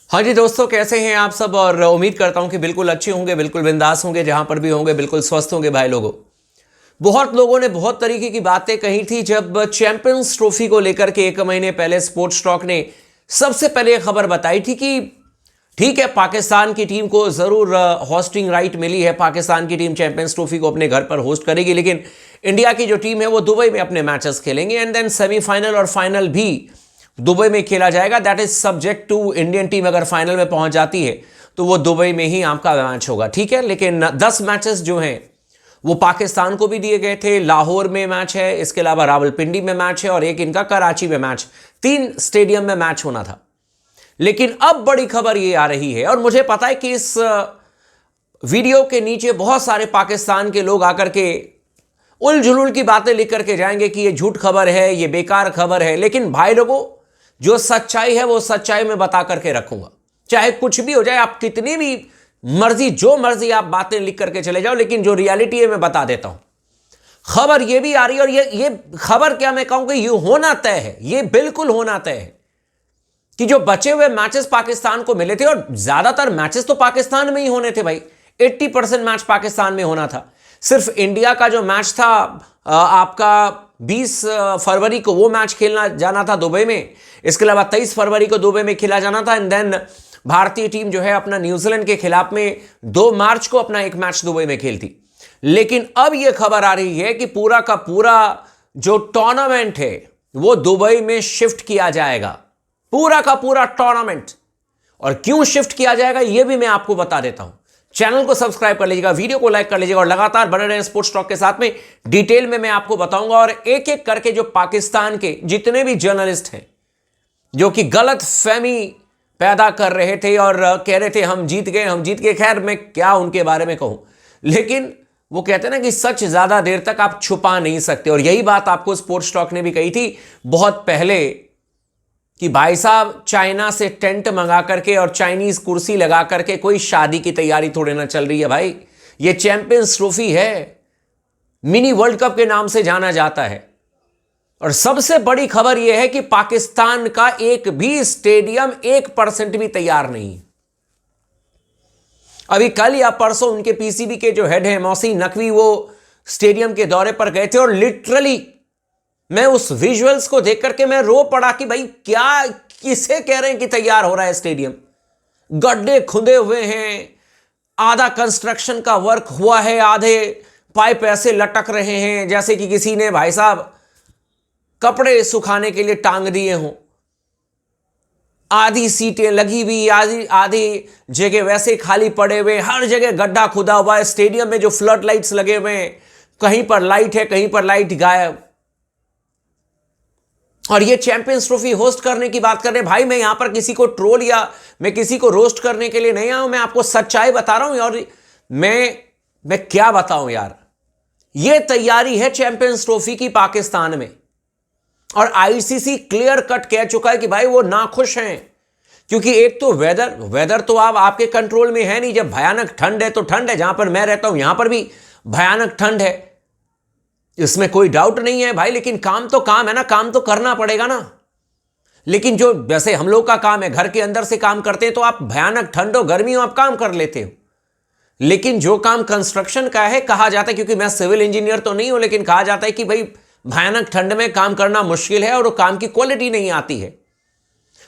हाँ जी दोस्तों, कैसे हैं आप सब। और उम्मीद करता हूं कि बिल्कुल अच्छे होंगे, बिल्कुल बिंदास होंगे, जहां पर भी होंगे बिल्कुल स्वस्थ होंगे। भाई लोगों, बहुत लोगों ने बहुत तरीके की बातें कही थी जब चैंपियंस ट्रॉफी को लेकर के 1 महीने पहले स्पोर्ट्स टॉक ने सबसे पहले यह खबर बताई थी कि ठीक है, पाकिस्तान की टीम को जरूर होस्टिंग राइट मिली है, पाकिस्तान की टीम चैंपियंस ट्रॉफी को अपने घर पर होस्ट करेगी, लेकिन इंडिया की जो टीम है वो दुबई में अपने मैचेस खेलेंगे एंड देन सेमीफाइनल और फाइनल भी दुबई में खेला जाएगा। That is subject to Indian team अगर फाइनल में पहुंच जाती है तो वो दुबई में ही आपका मैच होगा, ठीक है। लेकिन 10 मैचेस जो हैं वो पाकिस्तान को भी दिए गए थे। लाहौर में मैच है, इसके अलावा रावलपिंडी में मैच है और एक इनका कराची में मैच, 3 स्टेडियम में मैच होना था। लेकिन अब बड़ी खबर ये आ रही है, और मुझे पता है कि इस वीडियो के नीचे बहुत सारे पाकिस्तान के लोग आकर के उल जुलूल की बातें लिख करके जाएंगे कि ये झूठ खबर है, ये बेकार खबर है। लेकिन भाई लोगों, जो सच्चाई है वो सच्चाई में बता करके रखूंगा, चाहे कुछ भी हो जाए। आप कितनी भी मर्जी, जो मर्जी आप बातें लिख करके चले जाओ, लेकिन जो रियलिटी है मैं बता देता हूं। खबर ये भी आ रही है, और ये खबर क्या मैं कहूं कि ये होना तय है, ये बिल्कुल होना तय है कि जो बचे हुए मैचेस पाकिस्तान को मिले थे, और ज्यादातर मैचेस तो पाकिस्तान में ही होने थे भाई, 80% मैच पाकिस्तान में होना था। सिर्फ इंडिया का जो मैच था आपका 20 फरवरी को, वो मैच खेलना जाना था दुबई में। इसके अलावा 23 फरवरी को दुबई में खेला जाना था एंड देन भारतीय टीम जो है अपना न्यूजीलैंड के खिलाफ में 2 मार्च को अपना एक मैच दुबई में खेलती। लेकिन अब यह खबर आ रही है कि पूरा का पूरा जो टूर्नामेंट है वो दुबई में शिफ्ट किया जाएगा, पूरा का पूरा टूर्नामेंट। और क्यों शिफ्ट किया जाएगा यह भी मैं आपको बता देता हूं। चैनल को सब्सक्राइब कर लीजिएगा, वीडियो को लाइक कर लीजिएगा और लगातार बने रहें स्पोर्ट्स टॉक के साथ में। डिटेल में मैं आपको बताऊंगा, और एक एक करके जो पाकिस्तान के जितने भी जर्नलिस्ट हैं जो कि गलत फहमी पैदा कर रहे थे और कह रहे थे हम जीत गए, हम जीत गए। खैर, मैं क्या उनके बारे में कहूं, लेकिन वो कहते हैं ना कि सच ज्यादा देर तक आप छुपा नहीं सकते। और यही बात आपको स्पोर्ट्स टॉक ने भी कही थी बहुत पहले कि भाई साहब, चाइना से टेंट मंगा करके और चाइनीज कुर्सी लगा करके कोई शादी की तैयारी थोड़े ना चल रही है भाई। ये चैंपियंस ट्रॉफी है, मिनी वर्ल्ड कप के नाम से जाना जाता है। और सबसे बड़ी खबर यह है कि पाकिस्तान का एक भी स्टेडियम 1% भी तैयार नहीं। अभी कल या परसों उनके पीसीबी के जो हेड है मोहसिन नकवी, वो स्टेडियम के दौरे पर गए थे और लिटरली मैं उस विजुअल्स को देख करके मैं रो पड़ा कि भाई क्या, किसे कह रहे हैं कि तैयार हो रहा है स्टेडियम। गड्ढे खुदे हुए हैं, आधा कंस्ट्रक्शन का वर्क हुआ है, आधे पाइप ऐसे लटक रहे हैं जैसे कि किसी ने भाई साहब कपड़े सुखाने के लिए टांग दिए हों। आधी सीटें लगी हुई, आधी जगह वैसे खाली पड़े हुए, हर जगह गड्ढा खुदा हुआ है। स्टेडियम में जो फ्लड लाइट्स लगे हुए हैं, कहीं पर लाइट है, कहीं पर लाइट गायब। और ये चैंपियंस ट्रॉफी होस्ट करने की बात कर रहे हैं। भाई, मैं यहां पर किसी को ट्रोल या मैं किसी को रोस्ट करने के लिए नहीं आया हूं, मैं आपको सच्चाई बता रहा हूं। और मैं क्या बताऊं यार, ये तैयारी है चैंपियंस ट्रॉफी की पाकिस्तान में। और आईसीसी क्लियर कट कह चुका है कि भाई वो नाखुश हैं, क्योंकि एक तो वेदर तो आपके कंट्रोल में है नहीं। जब भयानक ठंड है तो ठंड है, जहां पर मैं रहता हूं यहां पर भी भयानक ठंड है, इसमें कोई डाउट नहीं है भाई। लेकिन काम तो काम है ना, काम तो करना पड़ेगा ना। लेकिन जो वैसे हम लोग का काम है, घर के अंदर से काम करते हैं, तो आप भयानक ठंड हो गर्मी हो आप काम कर लेते हो। लेकिन जो काम कंस्ट्रक्शन का है, कहा जाता है, क्योंकि मैं सिविल इंजीनियर तो नहीं हूं, लेकिन कहा जाता है कि भाई भयानक ठंड में काम करना मुश्किल है और वो काम की क्वालिटी नहीं आती है।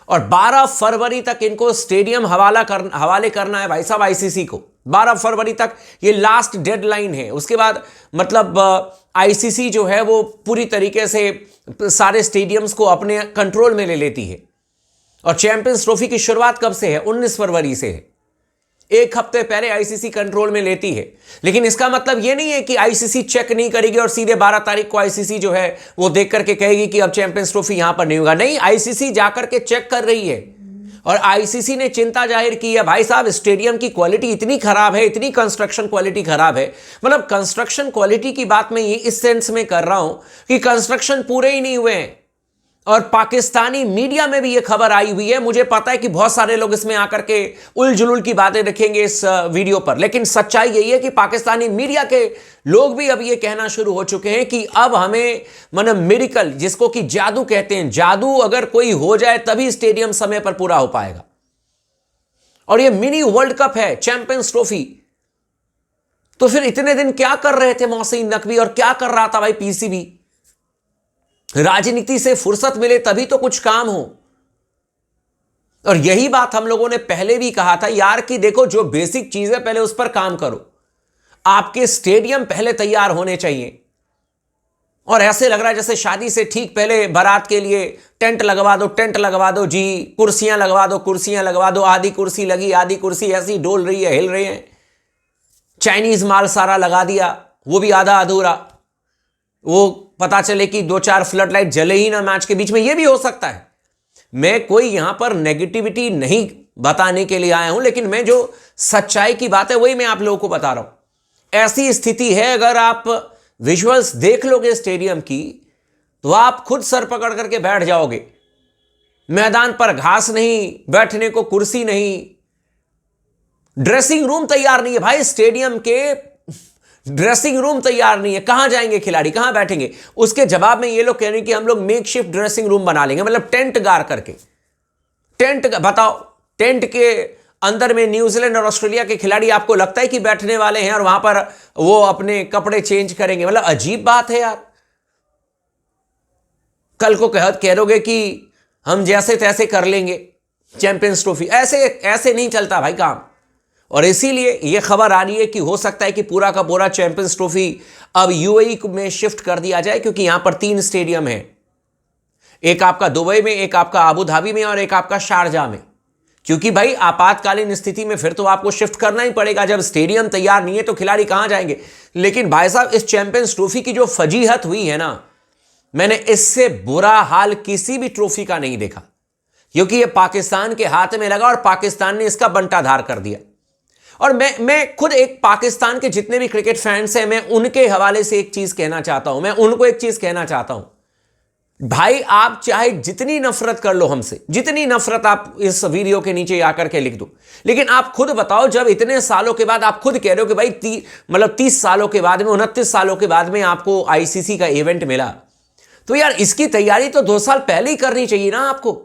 और 12 फरवरी तक इनको स्टेडियम हवाले करना है भाई साहब आईसीसी को। 12 फरवरी तक ये लास्ट डेडलाइन है। उसके बाद मतलब आईसीसी जो है वो पूरी तरीके से सारे स्टेडियम्स को अपने कंट्रोल में ले लेती है। और चैंपियंस ट्रॉफी की शुरुआत कब से है? 19 फरवरी से है। एक हफ्ते पहले आईसीसी कंट्रोल में लेती है। लेकिन इसका मतलब यह नहीं है कि आईसीसी चेक नहीं करेगी और सीधे 12 तारीख को आईसीसी जो है वो देख करके कहेगी कि अब चैंपियंस ट्रॉफी यहां पर नहीं होगा। नहीं, आईसीसी जाकर के चेक कर रही है और आईसीसी ने चिंता जाहिर की है। भाई साहब, स्टेडियम की क्वालिटी इतनी खराब है, इतनी कंस्ट्रक्शन क्वालिटी खराब है। मतलब कंस्ट्रक्शन क्वालिटी की बात मैं ये इस सेंस में कर रहा हूं कि कंस्ट्रक्शन पूरे ही नहीं हुए हैं। और पाकिस्तानी मीडिया में भी यह खबर आई हुई है। मुझे पता है कि बहुत सारे लोग इसमें आकर के उल जुलूल की बातें रखेंगे इस वीडियो पर, लेकिन सच्चाई यही है कि पाकिस्तानी मीडिया के लोग भी अब यह कहना शुरू हो चुके हैं कि अब हमें मतलब मिरेकल, जिसको कि जादू कहते हैं, जादू अगर कोई हो जाए तभी स्टेडियम समय पर पूरा हो पाएगा। और ये मिनी वर्ल्ड कप है, चैंपियंस ट्रॉफी। तो फिर इतने दिन क्या कर रहे थे मोहसिन नकवी और क्या कर रहा था भाई पीसीबी? राजनीति से फुर्सत मिले तभी तो कुछ काम हो। और यही बात हम लोगों ने पहले भी कहा था यार कि देखो, जो बेसिक चीज है पहले उस पर काम करो। आपके स्टेडियम पहले तैयार होने चाहिए। और ऐसे लग रहा है जैसे शादी से ठीक पहले बारात के लिए टेंट लगवा दो, टेंट लगवा दो जी, कुर्सियां लगवा दो, कुर्सियां लगवा दो, आधी कुर्सी लगी, आधी कुर्सी ऐसी डोल रही है, हिल रही है। चाइनीज माल सारा लगा दिया, वो भी आधा अधूरा। वो पता चले कि 2-4 फ्लड लाइट जले ही ना मैच के बीच में, ये भी हो सकता है। मैं कोई यहां पर नेगेटिविटी नहीं बताने के लिए आया हूं, लेकिन मैं जो सच्चाई की बात है वही मैं आप लोगों को बता रहा हूं। ऐसी स्थिति है, अगर आप विजुअल्स देख लोगे स्टेडियम की तो आप खुद सर पकड़ करके बैठ जाओगे। मैदान पर घास नहीं, बैठने को कुर्सी नहीं, ड्रेसिंग रूम तैयार नहीं है भाई। स्टेडियम के ड्रेसिंग रूम तैयार नहीं है, कहां जाएंगे खिलाड़ी, कहां बैठेंगे? उसके जवाब में ये लोग कह रहे हैं कि हम लोग मेकशिफ्ट ड्रेसिंग रूम बना लेंगे, मतलब टेंट गाड़ करके। टेंट बताओ, टेंट के अंदर में न्यूजीलैंड और ऑस्ट्रेलिया के खिलाड़ी आपको लगता है कि बैठने वाले हैं और वहां पर वो अपने कपड़े चेंज करेंगे? मतलब अजीब बात है यार। कल को कह दोगे कि हम जैसे तैसे कर लेंगे चैंपियंस ट्रॉफी। ऐसे नहीं चलता भाई काम। और इसीलिए यह खबर आ रही है कि हो सकता है कि पूरा का पूरा चैंपियंस ट्रॉफी अब यूएई में शिफ्ट कर दिया जाए, क्योंकि यहां पर 3 स्टेडियम है। एक आपका दुबई में, एक आपका अबू धाबी में और एक आपका शारजा में। क्योंकि भाई आपातकालीन स्थिति में फिर तो आपको शिफ्ट करना ही पड़ेगा। जब स्टेडियम तैयार नहीं है तो खिलाड़ी कहां जाएंगे? लेकिन भाई साहब, इस चैंपियंस ट्रॉफी की जो फजीहत हुई है ना, मैंने इससे बुरा हाल किसी भी ट्रॉफी का नहीं देखा। क्योंकि यह पाकिस्तान के हाथ में लगा और पाकिस्तान ने इसका बंटाधार कर दिया। और मैं खुद एक पाकिस्तान के जितने भी क्रिकेट फैंस हैं, मैं उनके हवाले से एक चीज कहना चाहता हूं। मैं उनको एक चीज कहना चाहता हूं, भाई आप चाहे जितनी नफरत कर लो हमसे, जितनी नफरत आप इस वीडियो के नीचे आकर के लिख दो, लेकिन आप खुद बताओ, जब इतने सालों के बाद आप खुद कह रहे हो कि भाई 30 सालों के बाद में, 29 सालों के बाद में आपको आईसीसी का इवेंट मिला, तो यार इसकी तैयारी तो 2 साल पहले ही करनी चाहिए ना आपको।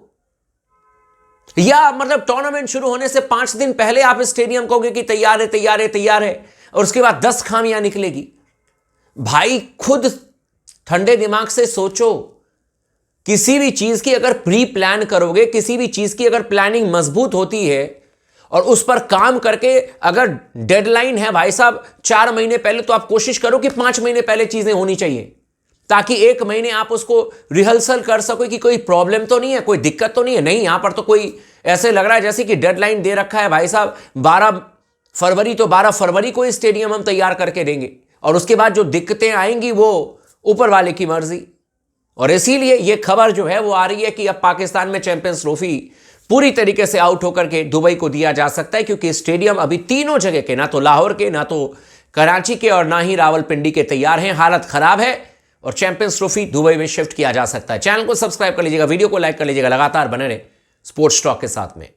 या मतलब टूर्नामेंट शुरू होने से 5 दिन पहले आप स्टेडियम कहोगे कि तैयार है, तैयार है, तैयार है, और उसके बाद 10 खामियां निकलेगी। भाई खुद ठंडे दिमाग से सोचो। किसी भी चीज की अगर प्री प्लान करोगे, किसी भी चीज की अगर प्लानिंग मजबूत होती है और उस पर काम करके, अगर डेडलाइन है भाई साहब 4 महीने पहले, तो आप कोशिश करो कि 5 महीने पहले चीजें होनी चाहिए, ताकि 1 महीने आप उसको रिहर्सल कर सको कि कोई प्रॉब्लम तो नहीं है, कोई दिक्कत तो नहीं है। नहीं, यहां पर तो कोई ऐसे लग रहा है जैसे कि डेडलाइन दे रखा है भाई साहब 12 फरवरी, तो 12 फरवरी को स्टेडियम हम तैयार करके देंगे, और उसके बाद जो दिक्कतें आएंगी वो ऊपर वाले की मर्जी। और इसीलिए यह खबर जो है वो आ रही है कि अब पाकिस्तान में चैंपियंस ट्रॉफी पूरी तरीके से आउट होकर के दुबई को दिया जा सकता है, क्योंकि स्टेडियम अभी तीनों जगह के, ना तो लाहौर के, ना तो कराची के और ना ही रावलपिंडी के तैयार हैं। हालत खराब है और चैंपियंस ट्रॉफी दुबई में शिफ्ट किया जा सकता है। चैनल को सब्सक्राइब कर लीजिएगा, वीडियो को लाइक कर लीजिएगा, लगातार बने रहे स्पोर्ट्स टॉक के साथ में।